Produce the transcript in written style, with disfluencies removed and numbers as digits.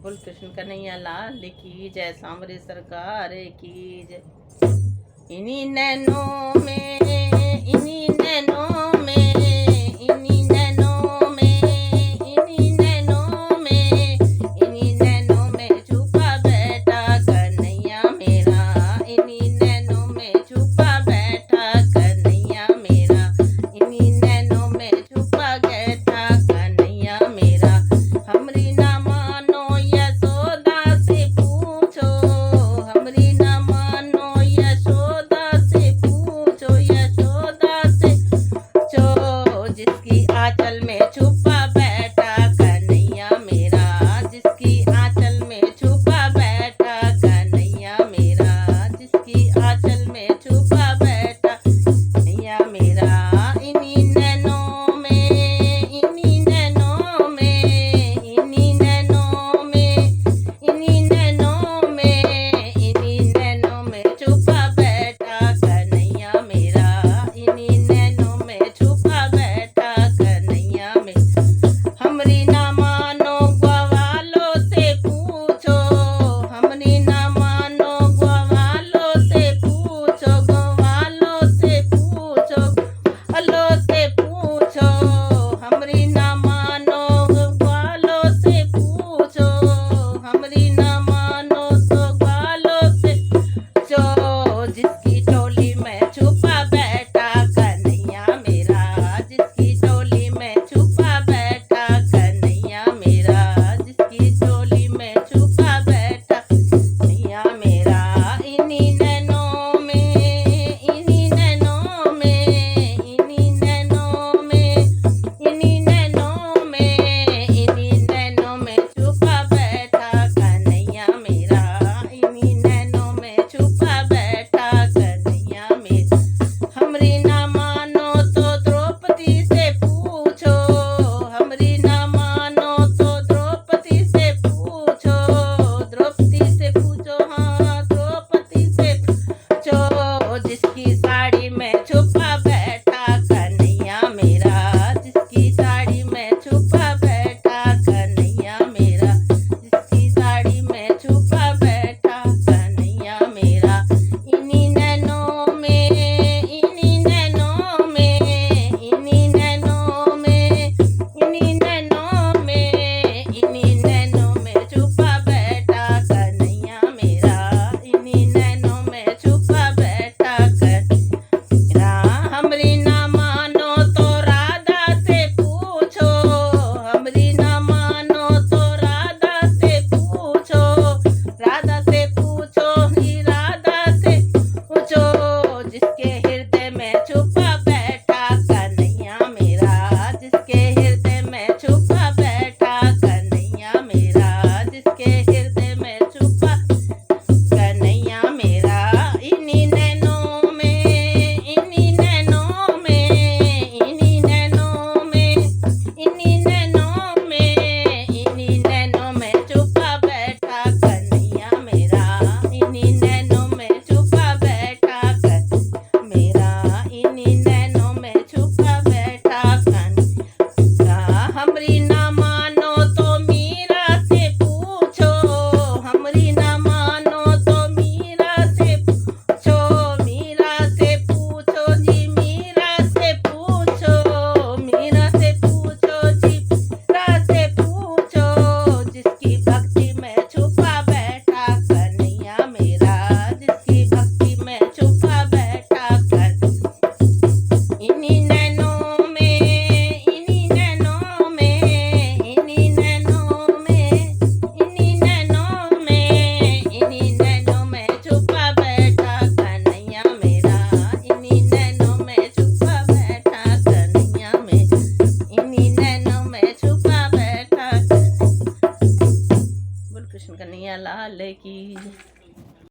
बोल कृष्ण कन्हैया लाल की जय, सांवरे सरकार की जय। इन्हीं नैनों में, इन्हीं नैनों में, इन्हीं नैनों में, इन्हीं नैनों में, इन्हीं नैनों में छुपा बैठा कन्हैया मेरा। इन्हीं नैनों में छुपा बैठा कन्हैया मेरा। इन्हीं नैनों में छुपा बैठा कन्हैया मेरा। हमरी ना मानो यशोदा से पूछो, हमरी ना मानो यशोदा से पूछो, यशोदा से पूछो। जिसकी आंचल में छुपा बैठा कन्हैया मेरा, जिसकी आंचल में छुपा बैठा कन्हैया मेरा, जिसकी आंचल में छुपा बैठा कन्हैया मेरा। इन्हीं नैनों में, इन्हीं नैनों में, इन्हीं नैनों में, इन्हीं नैनों में, इन्हीं नैनों में छुपा बैठा कन्हैया मेरा। इन्हीं नैनों में छुपा बैठा कन्हैया मेरा। हमरी ना मानो ग्वालों से पूछो, हमरी ना मानो ग्वालों से पूछो, ग्वालों से पूछो, ग्वालों से पूछो। हमरी ना मानो ग्वालों से पूछो, हमरी ना मानो तो ग्वालों से पूछो। जिसकी टोली में छुपा बैठा कन्हैया मेरा, जिसकी टोली में छुपा बैठा कन्हैया मेरा, जिसकी टोली में छुपा बैठा कन्हैया मेरा। इन्हीं नैनों में, इन्हीं नैनों में, इन्हीं नैनों में, इन्हीं नैनों में, इन्हीं नैनों में छुपा बैठा कन्हैया मेरा। इन्हीं नैनों में छुपा बैठा कन्हैया मेरा। हमरी ना मानो तो द्रौपदी से पूछो, हमरी ना मानो तो द्रौपदी से पूछो, द्रौपदी से पूछो, हाँ द्रौपदी से पूछो। जिसकी साड़ी में छुपा बैठा कन्हैया मेरा, जिसकी साड़ी में छुपा बैठा कन्हैया मेरा, जिसकी साड़ी में छुपा बैठा कन्हैया मेरा। इन्हीं नैनों में, इन्हीं नैनों में, इन्हीं नैनों में, इन्हीं नैनों में, इन्हीं नैनों में छुपा बैठा कन्हैया मेरा। इन्हीं नैनों में छुपा बैठा कन्हैया। हमरी ना मानो तो राधा से पूछो, हमरी ना मानो तो राधा से पूछो, राधा से पूछो, ही राधा से पूछो। जिसके हृदय में छुपा बैठा कन्हैया मेरा, जिसके हृदय में छुपा बैठा कन्हैया मेरा, जिसके हृदय में छुपा कन्हैया मेरा। इन्हीं नैनों में, इन्हीं नैनों में, इन्हीं नैनों में, इन्हीं नैनों में, इन्हीं नैनों में छुपा बैठा कन्हैया मेरा। इन्हीं नैनों में छुपा बैठा कन्हैया मेरा। इन्हीं नैनों में छुपा बैठा कन्हैया। हमरी ना मानो तो मीरा से पूछो, हमरी ना मानो तो मीरा से पूछो, मीरा से पूछो जी, मीरा से पूछो, मीरा से पूछो जी, मीरा से पूछो। जिसकी भक्ति में छुपा बैठा कन्हैया मेरा, जिसकी भक्ति में छुपा बैठा कन्हैया। इन्हीं नैनों में, इन्हीं नैनों में, इन्हीं नैनों में, इन्हीं नैनों में, इन्हीं नैनों में छुपा बैठा कन्हैया मेरा। इन्हीं नैनों में छुपा बैठा कन्हैया मेरा। इन्हीं नैनों में छुपा बैठा। बोल कृष्ण कन्हैया लाल की जय।